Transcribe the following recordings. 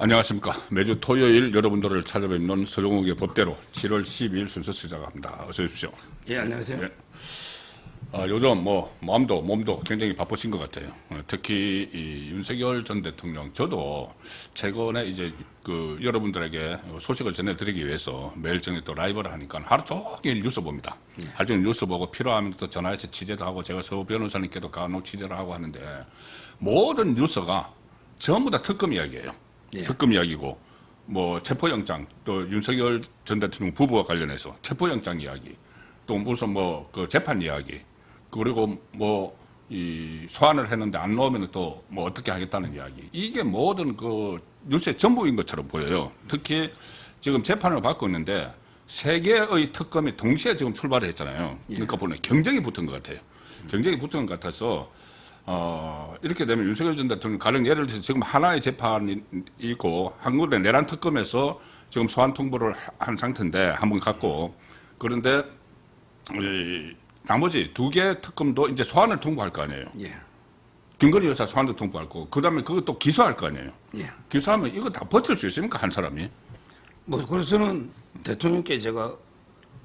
안녕하십니까. 매주 토요일 여러분들을 찾아뵙는 서정욱의 법대로 7월 12일 순서 시작합니다. 어서 오십시오. 예, 안녕하세요. 네. 요즘 몸도 굉장히 바쁘신 것 같아요. 특히 이 윤석열 전 대통령, 저도 최근에 이제 여러분들에게 소식을 전해드리기 위해서 매일 저녁에 또 라이브를 하니까 하루 종일 뉴스 봅니다. 예. 하루 종일 뉴스 보고 필요하면 또 전화해서 취재도 하고 제가 서 변호사님께도 간혹 취재를 하고 하는데 모든 뉴스가 전부 다 특검 이야기예요. 예. 특검 이야기고 체포영장 또 윤석열 전 대통령 부부와 관련해서 체포영장 이야기 또 무슨 재판 이야기 그리고 이 소환을 했는데 안 나오면 또 어떻게 하겠다는 이야기 이게 모든 뉴스의 전부인 것처럼 보여요. 특히 지금 재판을 받고 있는데 세 개의 특검이 동시에 지금 출발을 했잖아요. 그러니까 보면 경쟁이 붙은 것 같아요. 경쟁이 붙은 것 같아서 이렇게 되면 윤석열 전 대통령 가령 예를 들어서 지금 하나의 재판이 있고 한 군데 내란 특검에서 지금 소환 통보를 한 상태인데 한 번 갔고 그런데 나머지 두 개 특검도 이제 소환을 통보할 거 아니에요. 예. 김건희 여사 소환도 통보할 거고 그다음에 그것도 기소할 거 아니에요. 예. 기소하면 이거 다 버틸 수 있습니까 한 사람이? 그래서는 대통령께 제가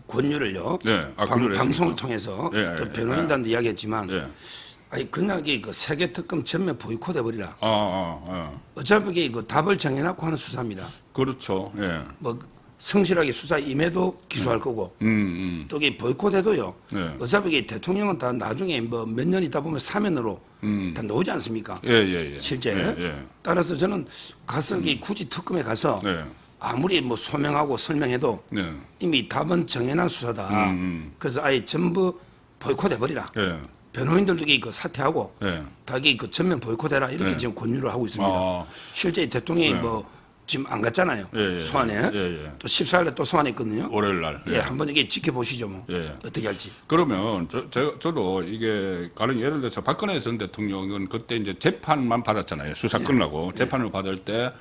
권유를요. 네. 방송을 통해서 또 변호인단도 이야기했지만 아니 그냥 그 세계 특검 전면 보이콧 해버리라. 어차피 이게 답을 정해놓고 하는 수사입니다. 그렇죠. 예. 성실하게 수사 임해도 기소할 거고 또 이게 보이콧해도요. 어차피 이게 대통령은 다 나중에 몇 년 있다 보면 사면으로 다 나오지 않습니까? 실제. 따라서 저는 가서 굳이 특검에 가서 아무리 소명하고 설명해도 이미 답은 정해놓은 수사다. 그래서 아예 전부 보이콧 해버리라. 변호인들도 사퇴하고 다 전면 보이콧해라 이렇게 지금 권유를 하고 있습니다. 실제 대통령이 지금 안 갔잖아요. 소환에. 또 14일에 또 소환했거든요. 월요일 날. 한번 이게 지켜보시죠. 어떻게 할지. 그러면 저도 이게 가령 예를 들어서 박근혜 전 대통령은 그때 이제 재판만 받았잖아요. 수사 끝나고 재판을 받을 때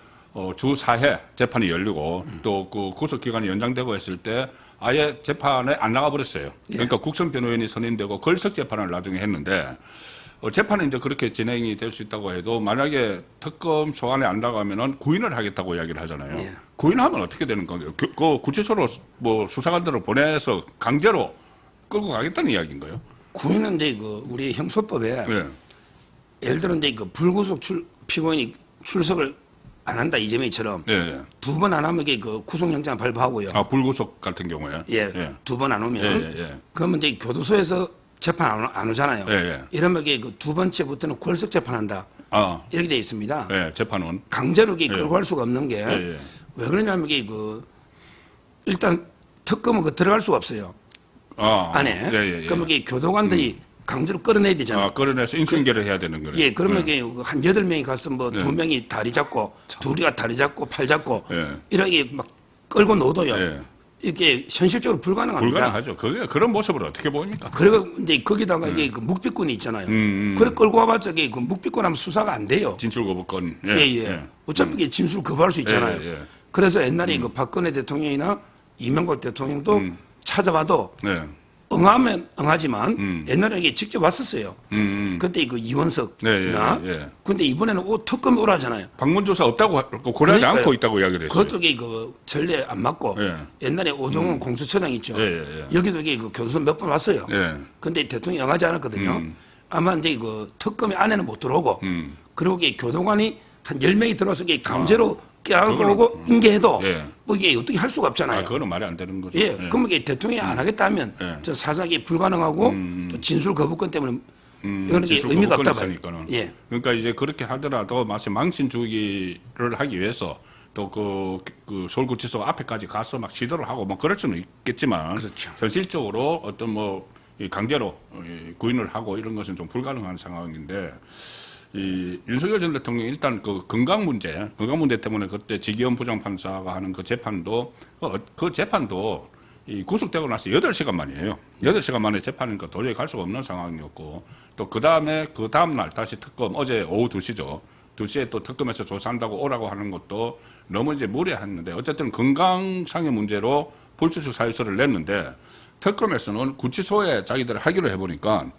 주 4회 재판이 열리고 또 그 구속 기간이 연장되고 했을 때 아예 재판에 안 나가 버렸어요. 그러니까 국선 변호인이 선임되고 걸석 재판을 나중에 했는데 재판이 이제 그렇게 진행이 될 수 있다고 해도 만약에 특검 소환에 안 나가면은 구인을 하겠다고 이야기를 하잖아요. 구인하면 어떻게 되는 건가요? 그 구치소로 수사관들을 보내서 강제로 끌고 가겠다는 이야기인가요? 구인은 우리 형소법에 예를 들어 불구속 피고인이 출석을 안 한다 이재명이처럼 두 번 안 하면 구속영장 발부하고요. 불구속 같은 경우에 두 번 안 오면 그러면 교도소에서 재판 안 오잖아요. 이러면 두 번째부터는 걸석 재판한다. 이렇게 돼 있습니다. 재판은 강제로 끌고 갈 수가 없는 게 왜 그러냐면 일단 특검은 들어갈 수가 없어요. 안에. 그러면 교도관들이 강제로 끌어내야 되잖아요. 끌어내서 인수인계를 해야 되는 거예요. 그러면 한 8명이 가서 2명이 다리 잡고 둘이가 다리 잡고 팔 잡고 이렇게 막 끌고 놓어도요. 이게 현실적으로 불가능합니다. 불가능하죠. 그런 모습을 어떻게 보입니까? 그리고 이제 거기다가 이게 묵비권이 있잖아요. 그래 끌고 와봤자 묵비권 하면 수사가 안 돼요. 진술 거부권. 어차피 이게 진술 거부할 수 있잖아요. 그래서 옛날에 박근혜 대통령이나 이명박 대통령도 찾아봐도 응하면 응하지만 옛날에 이게 직접 왔었어요. 그때 이원석이나 근데 이번에는 특검이 오라잖아요. 방문조사 없다고 고려하지 않고 있다고 이야기를 했어요. 그것도 전례 안 맞고 옛날에 오동훈 공수처장 있죠. 여기도 교도소 몇 번 왔어요. 근데 대통령이 응하지 않았거든요. 아마 이제 특검이 안에는 못 들어오고 그리고 교도관이 한 10명이 들어와서 강제로 깨알고 오고 인계해도 이게 어떻게 할 수가 없잖아요. 그거는 말이 안 되는 거죠. 그러면 이게 대통령이 안 하겠다 하면 저 사상이 불가능하고 또 진술 거부권 때문에 이거는 의미가 없다 봐요. 그러니까 이제 그렇게 하더라도 마치 망신주기를 하기 위해서 또 그 서울구치소 앞에까지 가서 막 시도를 하고 그럴 수는 있겠지만 현실적으로 어떤 강제로 구인을 하고 이런 것은 좀 불가능한 상황인데 이 윤석열 전 대통령이 일단 건강 문제 때문에 그때 지기현 부장판사가 하는 그 재판도 이 구속되고 나서 8시간 만이에요. 8시간 만에 재판이니까 도저히 갈 수가 없는 상황이었고 또 그 다음 날 다시 특검 어제 오후 2시죠. 2시에 또 특검에서 조사한다고 오라고 하는 것도 너무 이제 무리했는데 어쨌든 건강상의 문제로 불출석 사유서를 냈는데 특검에서는 구치소에 자기들 하기로 해보니까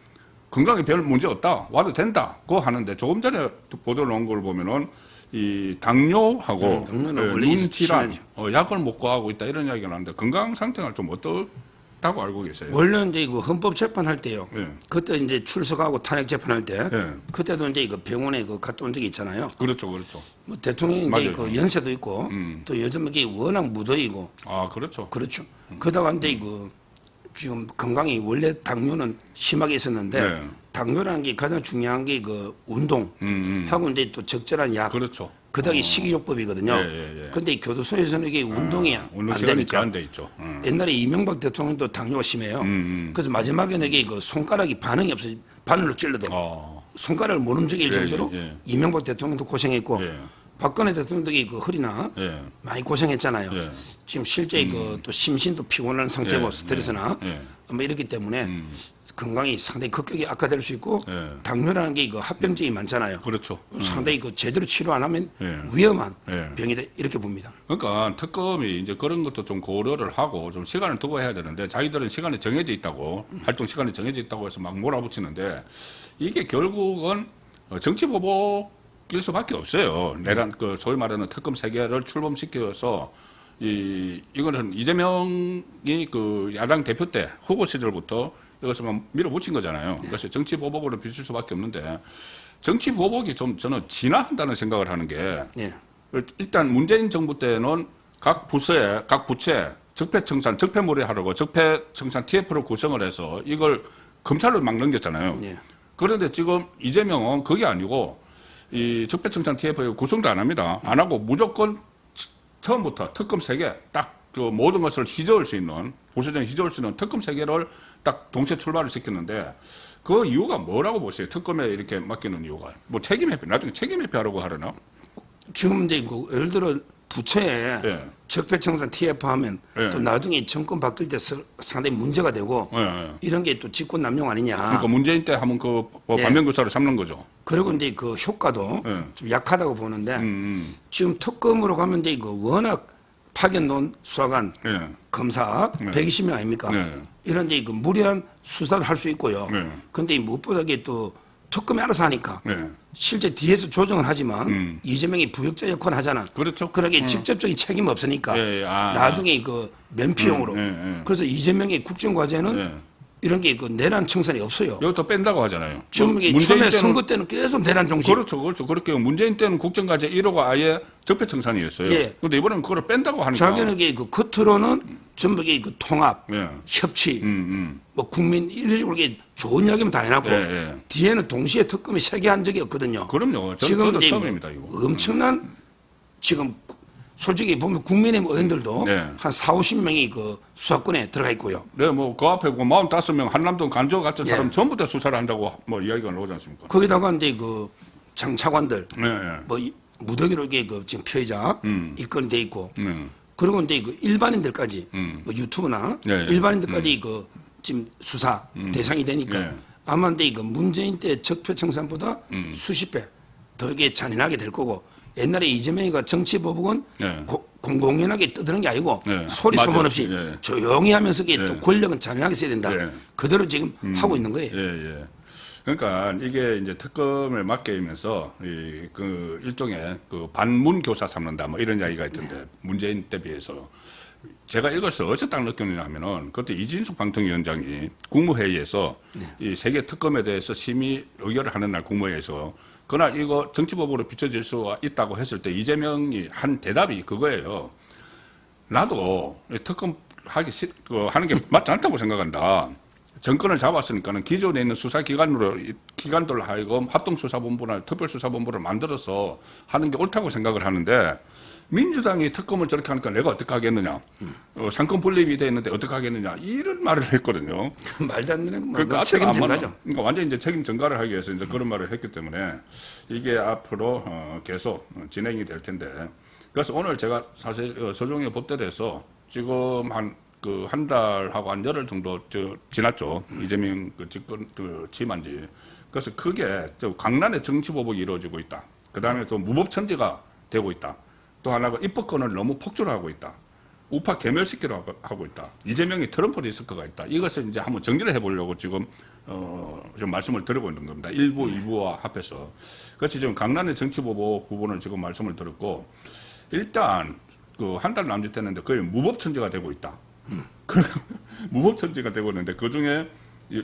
건강에 별 문제 없다. 와도 된다. 그거 하는데 조금 전에 보도 나온 걸 보면은 이 당뇨하고 당뇨는 원래 눈 질환, 심하죠. 약을 못 구하고 있다 이런 이야기가 나는데 건강 상태가 좀 어떻다고 알고 계세요? 원래 이제 그 헌법 재판할 때요. 예. 그때 이제 출석하고 탄핵 재판할 때 예. 그때도 이제 그 병원에 그 갔다 온 적이 있잖아요. 그렇죠, 그렇죠. 뭐 대통령이 이제 맞아요. 그 연세도 있고 또 요즘 이게 워낙 무더위고 아, 그렇죠. 그렇죠. 그러다가 이제 그 지금 건강이 원래 당뇨는 심하게 있었는데 네. 당뇨라는 게 가장 중요한 게 그 운동 하고 이제 또 적절한 약 그렇죠. 그다음에 식이요법이거든요. 예, 예, 예. 근데 교도소에서는 이게 운동이 운동 안 시간이 되니까 제한돼 있죠. 옛날에 이명박 대통령도 당뇨가 심해요. 그래서 마지막에는 이게 그 손가락이 반응이 없어 바늘로 찔러도 손가락을 못 움직일 예, 정도로 예, 예. 이명박 대통령도 고생했고 예. 박근혜 대통령도 그 허리나 예. 많이 고생했잖아요. 예. 지금 실제 그 또 심신도 피곤한 상태고 예, 스트레스나 예. 뭐 이렇기 때문에 건강이 상당히 급격히 악화될 수 있고 예. 당뇨라는 게 그 합병증이 많잖아요. 그렇죠. 상당히 그 제대로 치료 안 하면 예. 위험한 예. 병이다 이렇게 봅니다. 그러니까 특검이 이제 그런 것도 좀 고려를 하고 좀 시간을 두고 해야 되는데 자기들은 시간이 정해져 있다고 활동 시간이 정해져 있다고 해서 막 몰아붙이는데 이게 결국은 정치 보복일 수밖에 없어요. 내란 그 소위 말하는 특검 세계를 출범시켜서 이거는 이재명이 그 야당 대표 때 후보 시절부터 이것을 막 밀어붙인 거잖아요. 그래서 정치 보복으로 비칠 수밖에 없는데 정치 보복이 좀 저는 진화한다는 생각을 하는 게 예. 일단 문재인 정부 때는 각 부서에 각 부처에 적폐청산 적폐몰이하려고 적폐청산 TF를 구성을 해서 이걸 검찰로 막 넘겼잖아요. 예. 그런데 지금 이재명은 그게 아니고 이 적폐청산 TF 구성도 안 합니다. 안 하고 무조건 처음부터 특검 세계 딱 그 모든 것을 휘저을 수 있는 부수적인 휘저을 수 있는 특검 세계를 딱 동시에 출발을 시켰는데 그 이유가 뭐라고 보세요? 특검에 이렇게 맡기는 이유가 뭐 책임 회피 나중에 책임 회피하려고 하려나? 지금 이제 그 예를 들어 부처에 예. 적폐청산 TF 하면 예. 또 나중에 정권 바뀔 때 상당히 문제가 되고 예, 예. 이런 게 또 직권남용 아니냐. 그러니까 문재인 때 하면 그 예. 반면교사를 삼는 거죠. 그리고 이제 그 효과도 예. 좀 약하다고 보는데 지금 특검으로 가면 이제 그 워낙 파견놓은 수사관, 예. 검사 120명 아닙니까? 네. 이런 이제 그 무리한 수사를 할 수 있고요. 네. 그런데 무엇보다 이게 또 특검이 알아서 하니까 네. 실제 뒤에서 조정을 하지만 이재명이 부역자 역할을 하잖아. 그렇죠. 그러게 직접적인 책임 없으니까 예, 예. 나중에 그 면피용으로. 그래서 이재명의 국정과제는 예. 이런 게 그 내란 청산이 없어요. 여기도 뺀다고 하잖아요. 지금 이게 문재인 처음에 때는- 선거 때는 계속 내란 정신. 그렇죠, 그렇죠. 그렇게 문재인 때는 국정과제 1호가 아예 적폐청산이었어요. 예. 근데 이번에는 그걸 뺀다고 하니까. 자기는 이게 그 겉으로는 전부 이게 그 통합, 예. 협치, 뭐 국민 이런 식으로 이게 좋은 이야기면 다 해놨고 예, 예. 뒤에는 동시에 특검이 세 개 한 적이 없거든요. 그럼요. 지금 저도 이제 처음입니다, 이거. 엄청난 지금 솔직히 보면 국민의힘 의원들도 네. 한 40~50명이 그 수사권에 들어가 있고요. 네, 뭐 그 앞에 그 45명 한남동 간저 같은 예. 사람 전부 다 수사를 한다고 뭐 이야기가 나오지 않습니까? 거기다가 이제 그 장차관들 네, 네. 뭐 무더기로 이게 그 지금 피해자 입건돼 있고 네. 그리고 이제 그 일반인들까지 뭐 유튜브나 네, 네. 일반인들까지 그 지금 수사 대상이 되니까 네. 아마 근데 그 문재인 때 적폐청산보다 수십 배 더 이게 잔인하게 될 거고 옛날에 이재명이가 정치보복은 네. 공공연하게 떠드는 게 아니고 네. 소리 맞아요. 소문 없이 네. 조용히 하면서 이게 또 네. 권력은 잔인하게 써야 된다. 네. 그대로 지금 하고 있는 거예요. 예, 예. 그러니까 이게 이제 특검을 맡기면서 그 일종의 그 반문 교사 삼는다 뭐 이런 이야기가 있던데 문재인 때 비해서 제가 이것을 어디서 딱 느꼈느냐 하면은 그때 이진숙 방통위원장이 국무회의에서 이 세계 특검에 대해서 심의 의결을 하는 날 국무회의에서 그날 이거 정치법으로 비춰질 수가 있다고 했을 때 이재명이 한 대답이 그거예요. 나도 특검 하는 게 맞지 않다고 생각한다. 정권을 잡았으니까는 기존에 있는 기관들로 하여금 합동수사본부나 특별수사본부를 만들어서 하는 게 옳다고 생각을 하는데 민주당이 특검을 저렇게 하니까 내가 어떻게 하겠느냐. 상권 분립이 돼 있는데 어떻게 하겠느냐. 이런 말을 했거든요. 말도 안 되는 거 그러니까 책임 앞에가 안 맞나? 전가죠. 그러니까 완전 이제 책임 전가를 하기 위해서 이제 그런 말을 했기 때문에 이게 앞으로 계속 진행이 될 텐데. 그래서 오늘 제가 사실 서종의 법대에서 지금 한 달하고 한 열흘 정도 지났죠. 이재명 집권 취임한 지. 그래서 크게 강란의 정치 보복이 이루어지고 있다. 그 다음에 또 무법천지가 되고 있다. 또 하나가 입법권을 너무 폭주를 하고 있다. 우파 개멸시키려 하고 있다. 이재명이 트럼프 리스크가 있다. 이것을 이제 한번 정리를 해보려고 지금 좀 말씀을 드리고 있는 겁니다. 일부, 일부와 합해서. 그렇지 지금 강남의 정치보복 부분을 지금 말씀을 드렸고 일단 그 한 달 남짓했는데 거의 무법천지가 되고 있다. 무법천지가 되고 있는데 그 중에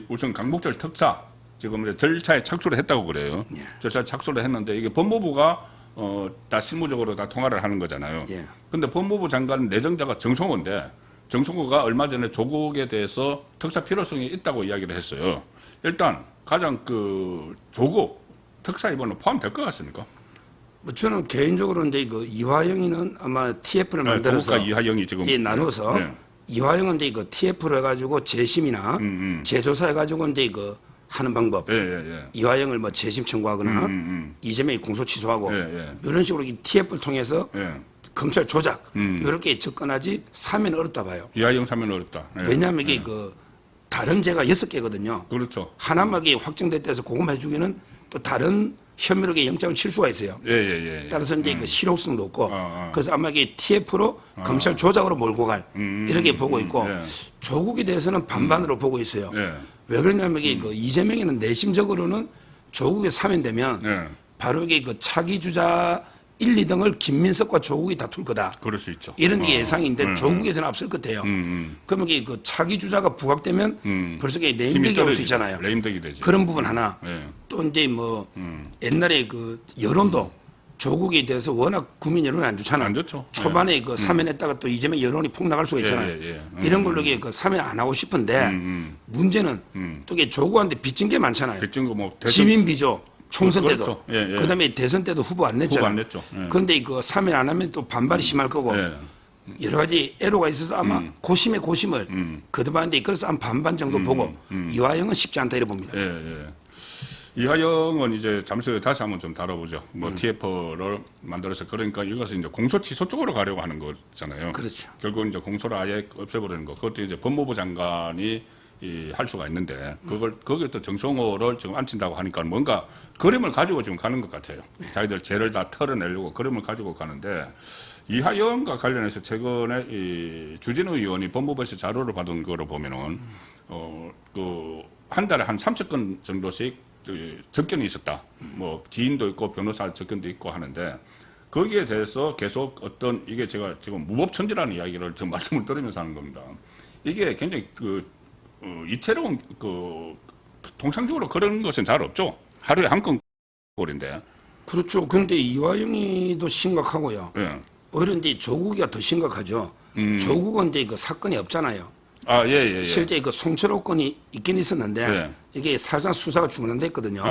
우선 강북절 특사 지금 이제 절차에 착수를 했다고 그래요. 예. 절차에 착수를 했는데 이게 법무부가 다 실무적으로 다 통화를 하는 거잖아요. 예. 근데 법무부 장관 내정자가 정성호인데 정성호가 얼마 전에 조국에 대해서 특사 필요성이 있다고 이야기를 했어요. 일단 가장 그 조국 특사 이번에 포함될 것 같습니까? 뭐 저는 개인적으로 이제 그 이화영이는 아마 TF를 만들어서 조국과 이하영이 지금 예, 나눠서 네. 이화영은 이제 그 TF를 해가지고 재심이나 재조사해가지고 이제 그 하는 방법. 이화영을 뭐 재심 청구하거나 이재명이 공소 취소하고 이런 식으로 이 TF를 통해서 검찰 조작 이렇게 접근하지 사면 어렵다 봐요. 이하영 사면 어렵다. 왜냐하면 이게 그 다른 죄가 6개거든요. 그렇죠. 하나만 확정됐다 해서 그것만 해주기는 또 다른 혐의로 영장을 칠 수가 있어요. 따라서 이제 그 실효성도 없고 그래서 아마 이게 TF로 검찰 조작으로 몰고 갈 이렇게 보고 있고 조국에 대해서는 반반으로 보고 있어요. 왜 그러냐면 이게 그 이재명이는 내심적으로는 조국에 사면되면 바로 이게 그 차기 주자 1, 2등을 김민석과 조국이 다툴 거다. 그럴 수 있죠. 이런 게 예상인데 조국에서는 앞설 것 같아요. 그러면 이게 그 차기 주자가 부각되면 벌써 이게 레임덕이 올 수 있잖아요. 레임덕이 되지. 그런 부분 하나. 또 이제 뭐 옛날에 그 여론도 조국에 대해서 워낙 국민 여론이 안 좋잖아요. 안 좋죠. 초반에 그 사면했다가 또 이재명 여론이 폭락할 수가 있잖아요. 이런 걸로 이게 그 사면 안 하고 싶은데 문제는 또 이게 조국한테 빚진 게 많잖아요. 빚진 거 뭐 지민 비조. 총선 때도 그렇죠. 그다음에 대선 때도 후보 안 냈잖아요. 후보 안 냈죠. 그런데 이거 사면 안 하면 또 반발이 심할 거고 여러 가지 애로가 있어서 아마 고심의 고심을 거듭하는데 그래서 한 반반 정도 보고 이화영은 쉽지 않다 이래 봅니다. 이하영은 이제 잠시 후에 다시 한번 좀 다뤄보죠. 뭐 TF를 만들어서 그러니까 이것은 이제 공소 취소 쪽으로 가려고 하는 거잖아요. 그렇죠. 결국 이제 공소를 아예 없애버리는 거. 그것도 이제 법무부 장관이 할 수가 있는데 거기에 또 정성호를 지금 앉힌다고 하니까 뭔가 그림을 가지고 지금 가는 것 같아요. 자기들 죄를 다 털어내려고 그림을 가지고 가는데 이하영과 관련해서 최근에 이 주진우 의원이 법무부에서 자료를 받은 거로 보면은 그 한 달에 한 30건 정도씩 접견이 있었다. 뭐 지인도 있고 변호사 접견도 있고 하는데 거기에 대해서 계속 어떤 이게 제가 지금 무법천지라는 이야기를 지금 말씀을 드리면서 하는 겁니다. 이게 굉장히 이채로운 통상적으로 그런 것은 잘 없죠. 하루에 한 건 꼴인데. 그렇죠. 그런데 이화영이도 심각하고요. 오히려 이제 조국이가 더 심각하죠. 조국은 이제 그 사건이 없잖아요. 실제 그 송철호 건이 있긴 있었는데 이게 사실상 수사가 중단됐거든요.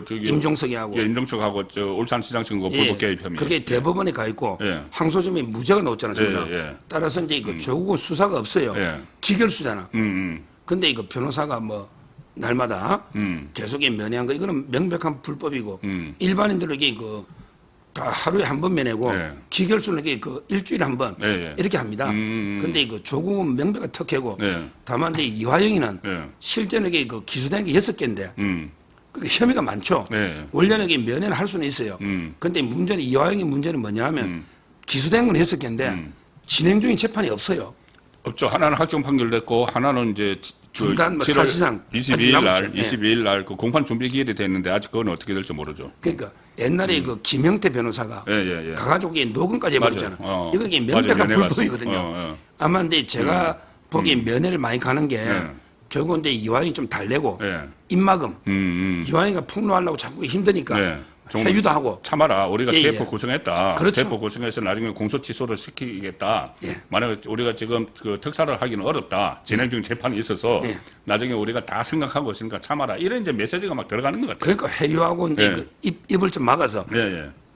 임종석이하고. 임종석하고 저 울산시장 선거 불법 개입 혐의. 그게 대법원에 가 있고 항소심에 무죄가 나왔잖아요. 따라서 이제 그 조국은 수사가 없어요. 기결수잖아. 근데 이거 변호사가 뭐 날마다 계속 면회한 거 이거는 명백한 불법이고 일반인들에게 다 하루에 한 번 면회고 기결수는 이게 일주일에 한 번 이렇게 합니다. 근데 이거 조국은 명백한 특혜고 다만 이제 이화영이는 실제는 이게 기소된 게 6개인데 혐의가 많죠. 원래는 이게 면회는 할 수는 있어요. 근데 문제는 이화영의 문제는 뭐냐 하면 기소된 건 6개인데 진행 중인 재판이 없어요. 없죠. 하나는 확정 판결됐고 하나는 이제 중단 사실상 22일 날 그 공판 준비 기일이 됐는데 아직 그건 어떻게 될지 모르죠. 그러니까 옛날에 김영태 변호사가 가가지고 녹음까지 해버렸잖아요. 이거 명백한 불법이거든요. 아마 근데 제가 보기엔 면회를 많이 가는 게 결국은 이제 이화영이 좀 달래고 입막음 이화영이가 폭로하려고 자꾸 힘드니까 회유도 하고 참아라. 우리가 TF 구성했다. 그렇죠. TF 구성해서 나중에 공소 취소를 시키겠다. 만약에 우리가 지금 그 특사를 하기는 어렵다. 진행 중 재판이 있어서 나중에 우리가 다 생각하고 있으니까 참아라. 이런 이제 메시지가 막 들어가는 것 같아요. 그러니까 회유하고 이제 입을 좀 막아서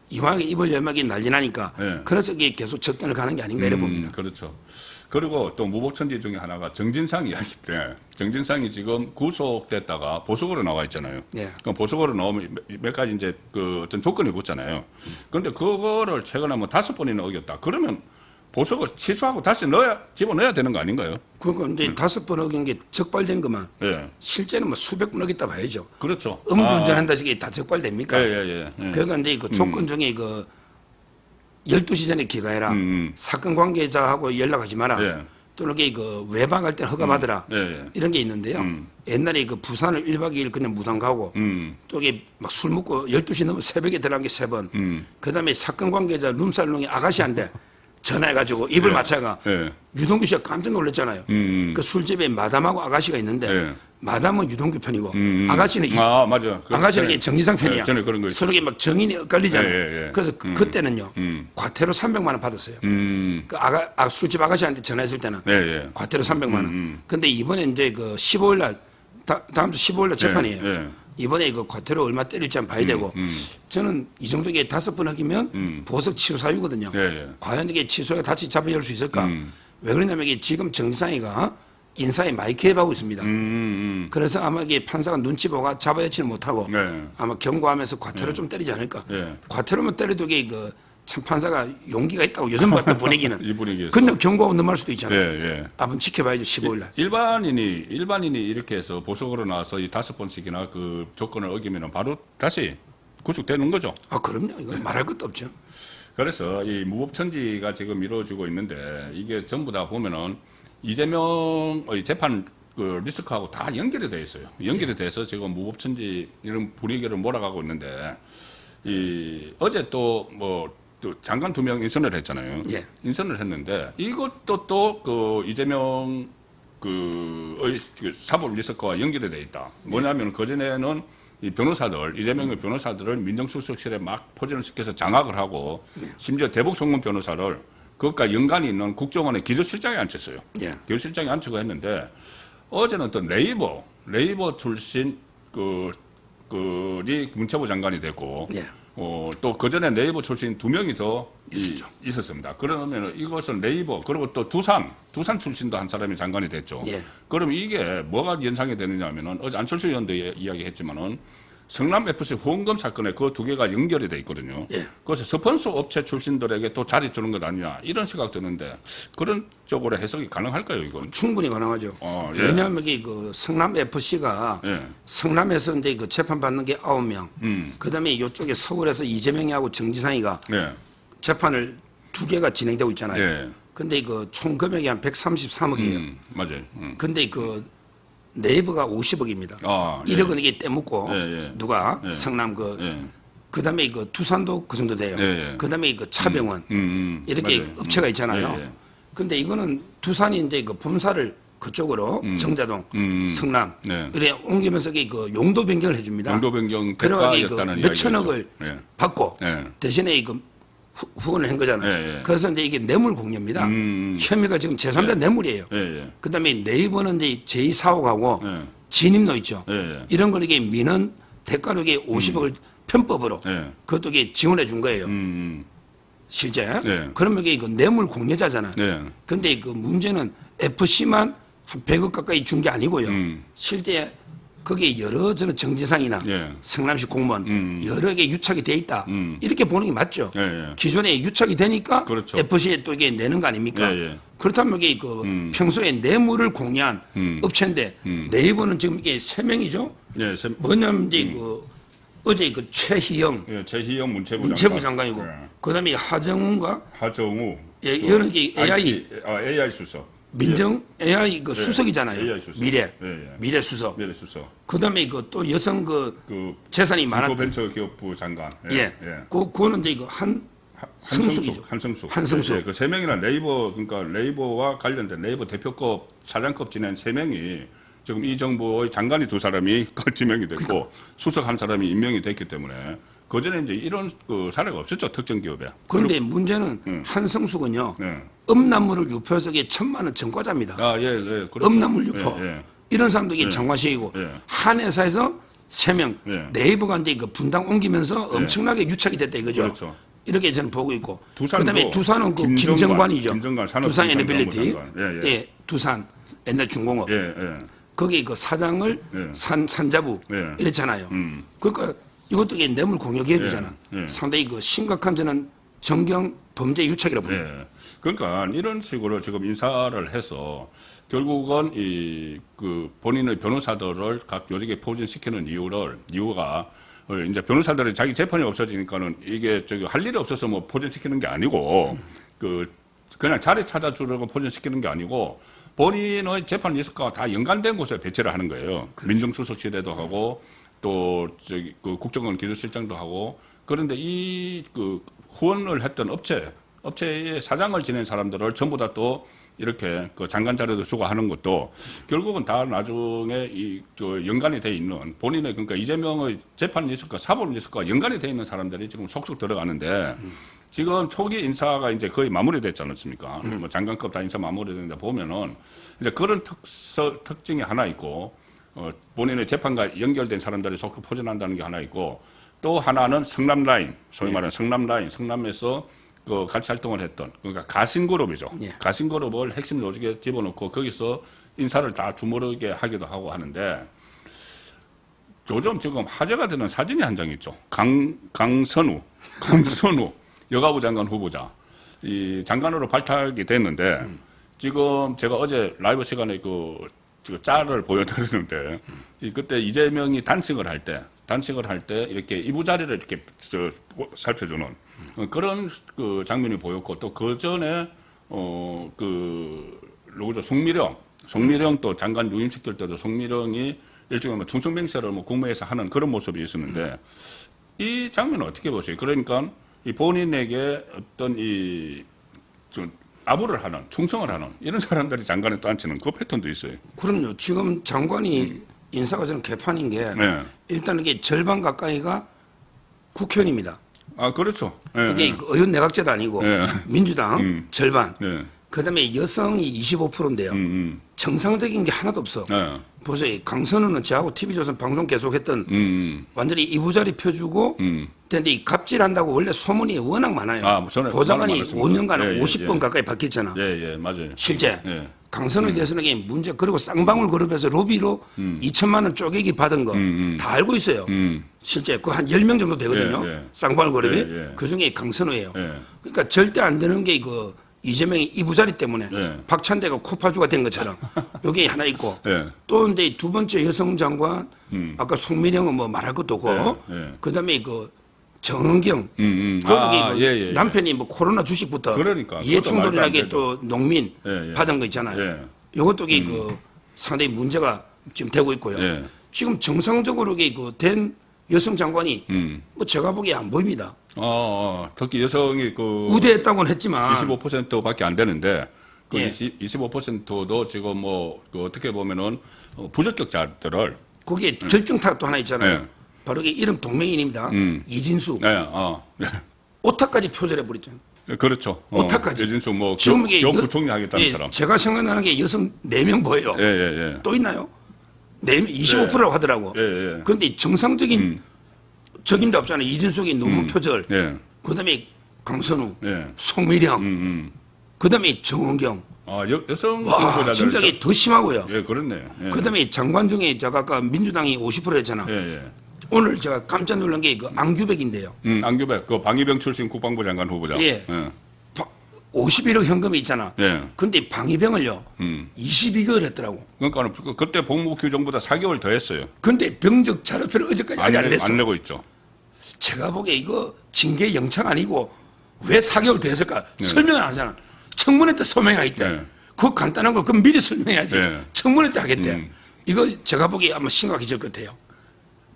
이화영이 입을 열막이 난리 나니까 그래서 이게 계속 접견을 가는 게 아닌가 이래 봅니다. 그렇죠. 그리고 또 무법천지 중에 하나가 정진상 이야기인데 정진상이 지금 구속됐다가 보석으로 나와 있잖아요. 그럼 보석으로 나오면 몇 가지 이제 어떤 조건이 붙잖아요. 그런데 그거를 최근에 뭐 5번이나 어겼다. 그러면 보석을 취소하고 다시 집어넣어야 되는 거 아닌가요? 그러니까 이제 5번 어긴 게 적발된 것만 실제는 뭐 수백 번 어겼다 봐야죠. 그렇죠. 음주운전한다 이게 다 적발됩니까? 그러니까 이제 그 조건 중에 12시 전에 귀가해라. 사건 관계자하고 연락하지 마라. 예. 또는 그 외박할 때 허가받으라. 예, 예. 이런 게 있는데요. 옛날에 그 부산을 1박 2일 그냥 무당 가고 또 이게 막 술 먹고 12시 넘어 새벽에 들어간 게 3번. 그다음에 사건 관계자 룸살롱의 아가씨한테 전화해가지고 입을 예. 맞춰가 예. 유동규 씨가 깜짝 놀랐잖아요. 그 술집에 마담하고 아가씨가 있는데 예. 마담은 유동규 편이고 아가씨는 아, 맞아. 아가씨는 이게 정지상 편이야. 전에 그런 거 있어요. 서로 막 정인이 엇갈리잖아요. 예, 예, 예. 그래서 그때는요 과태료 300만 원 받았어요. 그 술집 아가씨한테 전화했을 때는 예, 예. 과태료 300만 원. 근데 이번에 이제 그 15일 날 다음 주 15일 날 재판이에요. 예. 이번에 그 과태료 얼마 때릴지 한번 봐야 되고 저는 이 정도 게 5번 하기면 보석 치료 사유거든요. 예, 예. 과연 이게 취소가 다시 잡아열 수 있을까? 왜 그러냐면 이게 지금 정상이가 인사에 많이 개입하고 있습니다. 그래서 아마 이게 판사가 눈치 보고 잡아야치를 못하고 네. 아마 경고하면서 과태료 좀 때리지 않을까. 네. 과태료만 때려도 이게 그 참 판사가 용기가 있다고 요즘 같은 분위기는. 이 분위기에서. 근데 경고하고 넘어갈 수도 있잖아요. 예, 예. 한번 지켜봐야죠 15일 날. 일반인이 이렇게 해서 보석으로 나와서 이 5번씩이나 그 조건을 어기면 바로 다시 구속되는 거죠. 아 그럼요. 이건 말할 것도 없죠. 그래서 이 무법천지가 지금 이루어지고 있는데 이게 전부 다 보면은 이재명의 재판 그 리스크하고 다 연결이 돼 있어요. 연결이 돼서 지금 무법천지 이런 분위기를 몰아가고 있는데 이 어제 또 장관 2명 인선을 했잖아요. 예. 인선을 했는데 이것도 또 그 이재명 그 사법 리스크와 연결이 돼 있다. 뭐냐면 그전에는 이 변호사들, 이재명의 변호사들을 민정수석실에 막 포진을 시켜서 장악을 하고 심지어 대북송금 변호사를 그것과 연관이 있는 국정원의 기조실장에 앉혔어요. 예. 기조실장에 앉히고 했는데 어제는 또 레이버 출신 그이 문체부 장관이 됐고 예. 또 그전에 네이버 출신 2명이 더 있었습니다. 그러면 이것은 네이버 그리고 또 두산 출신도 한 사람이 장관이 됐죠. 예. 그럼 이게 뭐가 연상이 되느냐 하면은 어제 안철수 의원도 이야기했지만은 성남FC 후원금 사건에 그 2개가 연결이 돼 있거든요. 예. 그래서 스폰서 업체 출신들에게 또 자리 주는 것 아니냐 이런 생각 드는데 그런 쪽으로 해석이 가능할까요, 이건? 충분히 가능하죠. 예. 왜냐하면 이게 그 성남 FC가 예. 성남에서 이제 그 재판 받는 게 9명. 그다음에 이쪽에 서울에서 이재명이하고 정지상이가 네. 재판을 2개가 진행되고 있잖아요. 예. 근데 그 총 금액이 한 133억이에요. 맞아요. 근데 그 네이버가 50억입니다. 아, 1억은 이게 떼먹고 예, 예. 누가 예. 성남 예. 그다음에 그 두산도 그 정도 돼요. 예, 예. 그다음에 그 차병원 이렇게 맞아요. 업체가 있잖아요. 예, 예. 근데 이거는 두산이 이제 그 본사를 그쪽으로 정자동, 성남 네. 이래 옮기면서 그 용도 변경을 해줍니다. 용도 변경 그러니 대가였다는 몇 이야기가 천억을 있죠. 예. 받고 예. 대신에 이거 후원을 한 거잖아요. 예, 예. 그래서 이제 이게 뇌물 공여입니다. 혐의가 지금 제3자 뇌물이에요. 예, 예. 그다음에 네이버는 이제 제2사옥하고 예. 진입로 있죠. 예, 예. 이런 거 이게 민원 대가로 이게 50억을 편법으로 예. 그것도 이게 지원해 준 거예요. 실제. 예. 그러면 이게 뇌물 공여자잖아요. 예. 근데 그 문제는 FC만 한 100억 가까이 준 게 아니고요. 실제 거기에 여러 저는 정지상이나 예. 성남시 공무원 여러 개 유착이 돼 있다. 이렇게 보는 게 맞죠. 예, 예. 기존에 유착이 되니까 그렇죠. FC에 또 이게 내는 거 아닙니까? 예, 예. 그렇다면 이게 그 평소에 뇌물을 공유한 업체인데 네이버는 지금 이게 3명이죠. 예. 뭐냐면 이제 그 어제 그 최희영 예. 최희영 문체부 장관이고 예. 그다음에 하정우가 하정우. 예, 이거는 이게 AI AI 수석. 민정 AI 그 수석이잖아요. AI 수석. 미래 예, 예. 미래 수석. 미래 수석. 그다음에 그 또 여성 그 재산이 많았던 중소벤처기업부 장관. 예. 그거는 이제 이거 한성숙이죠. 한성숙. 예, 그 3명이나 그러니까 네이버와 관련된 네이버 대표급 사장급 지낸 3명이 지금 이 정부의 장관이 2사람이 지명이 됐고 그러니까. 수석 한 사람이 임명이 됐기 때문에 그전에 이제 이런 그 사례가 없었죠, 특정 기업에. 그런데 문제는 한성숙은요. 예. 음란물을 유포해서 이게 1,000만 원 전과자입니다. 아, 예, 예. 그렇죠. 음란물 유포. 예, 예. 이런 사람도 이게 장관식이고 예. 한 회사에서 3명 예. 네이버가 이제 그 분당 옮기면서 엄청나게 유착이 됐다 이거죠. 그렇죠. 이렇게 저는 보고 있고. 두산도 그다음에 두산은 그 김정관이죠. 김정관 두산 에너빌리티. 예, 예. 두산 옛날 중공업. 예, 예. 거기 그 사장을 예. 산자부 예. 이랬잖아요. 그러니까 이것도 이게 뇌물 공여 기업이잖아. 예. 예. 상당히 그 심각한 저는 정경 범죄 유착이라고 봅니다. 예. 그러니까 이런 식으로 지금 인사를 해서 결국은 본인의 변호사들을 각 요직에 포진시키는 이유가 이제 변호사들이 자기 재판이 없어지니까는 이게 저기 할 일이 없어서 뭐 포진시키는 게 아니고 그냥 자리 찾아주려고 포진시키는 게 아니고 본인의 재판 리스크가 다 연관된 곳에 배치를 하는 거예요. 민정수석실에도 하고 또 저기 그 국정원 기술실장도 하고 그런데 이 그 후원을 했던 업체의 사장을 지낸 사람들을 전부 다 또 이렇게 그 장관 자료도 주고 하는 것도 결국은 다 나중에 저 연관이 돼 있는 본인의 그러니까 이재명의 재판 리스크가 사법 리스크가 연관이 돼 있는 사람들이 지금 속속 들어가는데 지금 초기 인사가 이제 거의 마무리됐지 않습니까? 뭐 장관급 다 인사 마무리됐는데 보면은 이제 그런 특징이 하나 있고 본인의 재판과 연결된 사람들이 속속 포진한다는 게 하나 있고 또 하나는 성남 라인 소위 말하는 성남 라인 성남에서 그 같이 활동을 했던 그러니까 가신그룹이죠. 가신그룹을 핵심 조직에 집어넣고 거기서 인사를 다 주무르게 하기도 하고 하는데 요즘 지금 화제가 되는 사진이 한 장 있죠. 강선우 여가부 장관 후보자 이 장관으로 발탁이 됐는데 지금 제가 어제 라이브 시간에 그 짤을 보여드리는데 그때 이재명이 단식을 할 때 이렇게 이부자리를 이렇게 살펴주는 그런 그 장면이 보였고 또 그 전에 누구죠 송미령 또 장관 유임시킬 때도 송미령이 일종의 뭐 충성맹세를 뭐 국무회에서 하는 그런 모습이 있었는데 이 장면은 어떻게 보세요? 그러니까 이 본인에게 어떤 좀 아부를 하는 충성을 하는 이런 사람들이 장관에 또 앉히는 그 패턴도 있어요. 그럼요. 지금 장관이 인사가 저는 개판인 게 일단 이게 절반 가까이가 국회의원입니다. 아 그렇죠. 이게 의원 내각제도 아니고 민주당 절반. 그다음에 여성이 25%인데요. 정상적인 게 하나도 없어. 보세요. 강선우는 저하고 TV조선 방송 계속했던 완전히 이부자리 펴주고 근데 이 갑질한다고 원래 소문이 워낙 많아요. 보좌관이 5년간 50번 가까이 바뀌었잖아. 맞아요. 실제 강선우에 대해서는 이게 문제 그리고 쌍방울 그룹에서 로비로 2천만 원 쪼개기 받은 거 다 알고 있어요. 실제 그 한 10명 정도 되거든요. 쌍방울 그룹이 그중에 강선우예요. 그러니까 절대 안 되는 게 그 이재명이 이부자리 때문에 박찬대가 코파주가 된 것처럼 여기 하나 있고 또 근데 두 번째 여성 장관 아까 송미령은 뭐 말할 것도 없고 그다음에 그 정은경 남편이 뭐 코로나 주식부터 그러니까 이해충돌이라게 또 농민 받은 거 있잖아요. 이것도 그 상당히 문제가 지금 되고 있고요. 지금 정상적으로 된 여성 장관이 뭐 제가 보기에 안 보입니다. 특히 여성이 우대했다고는 했지만 25%밖에 안 되는데 그 25%도 지금 뭐 어떻게 보면은 부적격자들을 거기에 결정타도 하나 있잖아요. 바로 이게 이름 동명이인입니다. 이진수. 오타까지 표절해 버렸잖아요. 그렇죠. 오타까지. 이진수 뭐 지금 이게 교부총리 하겠다는 사람. 제가 생각나는 게 여성 4명 보여요. 또 있나요? 25%라고 하더라고. 그런데 정상적인 적임도 없잖아요. 이진숙이 너무 표절. 그다음에 강선우, 송미령, 그다음에 정은경. 여성 와, 진짜 더 심하고요. 그렇네. 그다음에 장관 중에 제가 아까 민주당이 50%였잖아. 오늘 제가 깜짝 놀란 게 그 안규백인데요. 안규백, 그 방위병 출신 국방부 장관 후보자. 51억 현금이 있잖아. 근데 방위병을요, 22개월 했더라고. 그러니까 그때 복무규정보다 4개월 더 했어요. 근데 병적 자료표를 어제까지 아직 안 냈어. 안 내고 있죠. 제가 보기에 이거 징계 영창 아니고 왜 4개월 더 했을까? 설명을 안 하잖아. 청문회 때 소명하겠대. 그거 간단한 걸 그럼 미리 설명해야지. 청문회 때 하겠대. 이거 제가 보기에 아마 심각해질 것 같아요.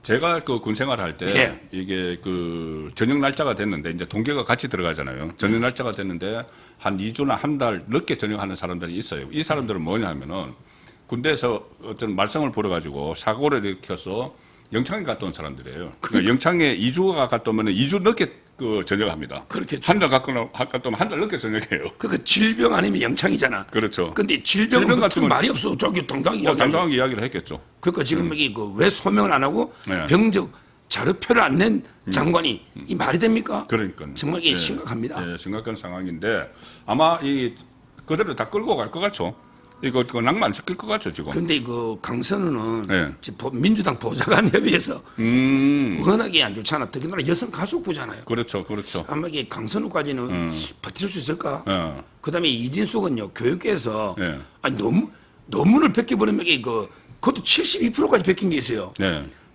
제가 그 군 생활할 때 이게 그 전역 날짜가 됐는데 이제 동계가 같이 들어가잖아요. 전역 날짜가 됐는데 한 2주나 한 달 늦게 전역하는 사람들이 있어요. 이 사람들은 뭐냐 하면은 군대에서 어떤 말썽을 벌여가지고 사고를 일으켜서 영창에 갔다 온 사람들이에요. 그러니까 영창에 2주가 갔다 오면 2주 늦게 그 전역합니다. 그렇겠죠. 한 달 갔다 오면 한 달 늦게 전역해요. 그러니까 질병 아니면 영창이잖아. 그렇죠. 근데 질병 같은 말이 없어. 저기 당당히 당당하게 이야기를 했겠죠. 그러니까 지금 여기 왜 소명을 안 하고 병적 자료표를 안 낸 장관이 이 말이 됩니까? 그러니까 정말 이게 심각합니다. 심각한 상황인데 아마 이 그대로 다 끌고 갈 것 같죠. 이거 낭만 시킬 것 같죠 지금. 근데 그 강선우는 민주당 보좌관 협의회에서 워낙에 안 좋잖아. 특히나 여성 가족부잖아요. 그렇죠. 아마 이게 강선우까지는 버틸 수 있을까? 그다음에 이진숙은요 교육계에서 아니 논문을 베껴버리면 이게 그것도 72%까지 베낀 게 있어요.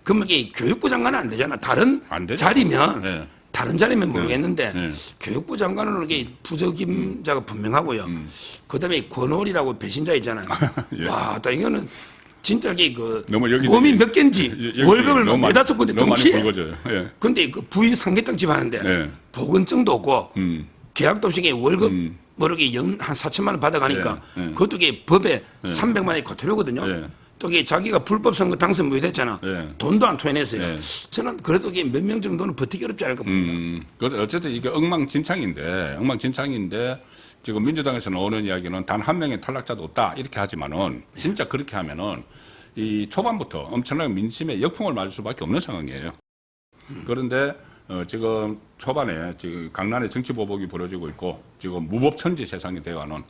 그럼 이게 교육부 장관은 안 되잖아. 다른 안 되죠. 자리면 네. 다른 자리면 모르겠는데 네. 교육부 장관은 이게 부적임자가 분명하고요. 그다음에 권오리라고 배신자 있잖아요. 예. 와, 또 이거는 진짜 이게 그 너무 여기저기- 몸이 몇 개인지 여기 월급을 너무 막 많이- 네다섯 군데 너무 많이 동시에. 굵어져요. 예. 근데 그 부인 삼계탕집 하는데 네. 보건증도 없고 음. 계약도 없이 월급 모르게 연 한 4천만 원 받아가니까 예, 예. 그것도 이게 법에 300만 원이 거태료거든요. 예. 또 이게 자기가 불법 선거 당선 무효됐잖아. 예. 돈도 안 토해냈어요. 예. 저는 그래도 이게 몇 명 정도는 버티기 어렵지 않을까 봅니다. 어쨌든 이게 엉망진창인데 지금 민주당에서 나오는 이야기는 단 한 명의 탈락자도 없다 이렇게 하지만은 진짜 그렇게 하면은 이 초반부터 엄청나게 민심에 역풍을 맞을 수밖에 없는 상황이에요. 그런데 지금 초반에 지금 강난의 정치 보복이 벌어지고 있고 지금 무법천지 세상이 되어가는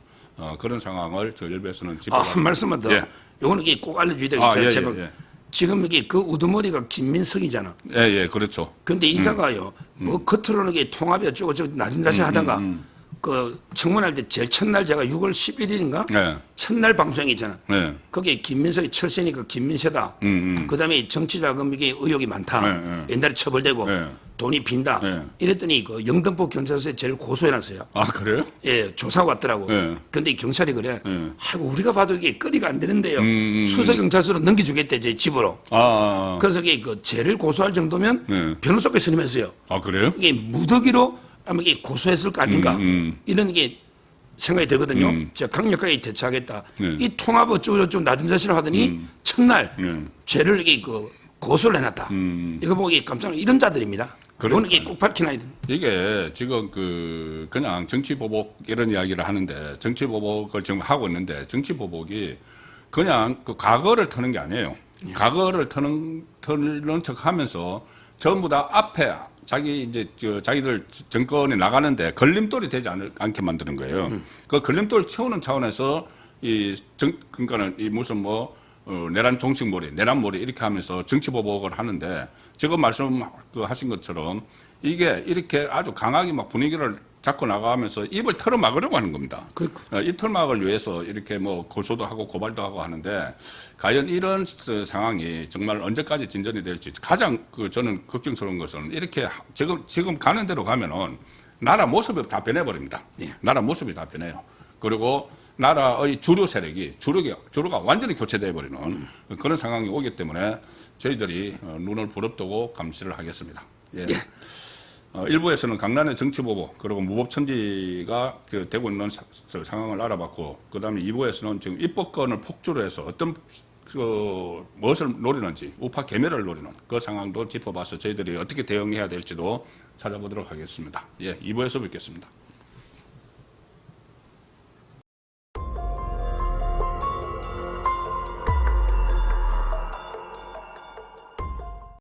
그런 상황을 저 일부에서는 한 말씀만 더. 예. 요거는 이게 꼭 알려줘야 되겠죠. 예, 제발. 예. 지금 이게 그 우두머리가 김민석이잖아. 예, 그렇죠. 근데 이자가요, 뭐 겉으로는 이게 통합이 어쩌고 저쩌고 낮은 자세 하다가 그 청문할 때 제일 첫날 제가 6월 11일인가? 예. 첫날 방송이 있잖아. 예. 거기에 김민석이 철새니까 김민세다. 그 다음에 정치자금 이게 의혹이 많다. 옛날에 처벌되고 예. 돈이 빈다. 예. 이랬더니 그 영등포 경찰서에 제일 고소해놨어요. 아, 그래요? 예, 조사가 왔더라고. 예. 근데 경찰이 그래. 예. 아이고, 우리가 봐도 이게 거리가 안 되는데요. 수서경찰서로 넘겨주겠대, 제 집으로. 그래서 이게 그 죄를 고소할 정도면 예. 변호사께 선임했어요. 아, 그래요? 이게 무더기로 아마 이게 고소했을 거 아닌가. 이런 게 생각이 들거든요. 제가 강력하게 대처하겠다. 네. 이 통합 어쩌고저쩌고 낮은 자세를 하더니 첫날 죄를 이게 그 고소를 해놨다. 이거 보고 이게 깜짝 놀라 이런 자들입니다. 그건 이게 꼭 밝혀놔야 됩니다. 이게 지금 그냥 정치 보복 이런 이야기를 하는데 정치 보복을 지금 하고 있는데 정치 보복이 그냥 그 과거를 터는 게 아니에요. 과거를 터는 척 하면서 전부 다 앞에 자기들 정권에 나가는데 걸림돌이 되지 않게 만드는 거예요. 그 걸림돌 치우는 차원에서 그러니까는 이 무슨 내란 종식몰이, 내란몰이 이렇게 하면서 정치 보복을 하는데 지금 말씀하신 것처럼 이게 이렇게 아주 강하게 막 분위기를 잡고 나가면서 입을 털어 막으려고 하는 겁니다. 입 털막을 위해서 이렇게 고소도 하고 고발도 하고 하는데 과연 이런 상황이 정말 언제까지 진전이 될지 가장 저는 걱정스러운 것은 이렇게 지금 가는 대로 가면은 나라 모습이 다 변해버립니다. 나라 모습이 다 변해요. 그리고 나라의 주류 세력이 주류가 완전히 교체돼 버리는 그런 상황이 오기 때문에 저희들이 눈을 부릅뜨고 감시를 하겠습니다. 예. 일부에서는 강난의 정치 보복 그리고 무법천지가 되고 있는 상황을 알아봤고 그다음에 2부에서는 지금 입법권을 폭주로 해서 어떤 무엇을 노리는지 우파 괴멸을 노리는 그 상황도 짚어봐서 저희들이 어떻게 대응해야 될지도 찾아보도록 하겠습니다. 예, 2부에서 뵙겠습니다.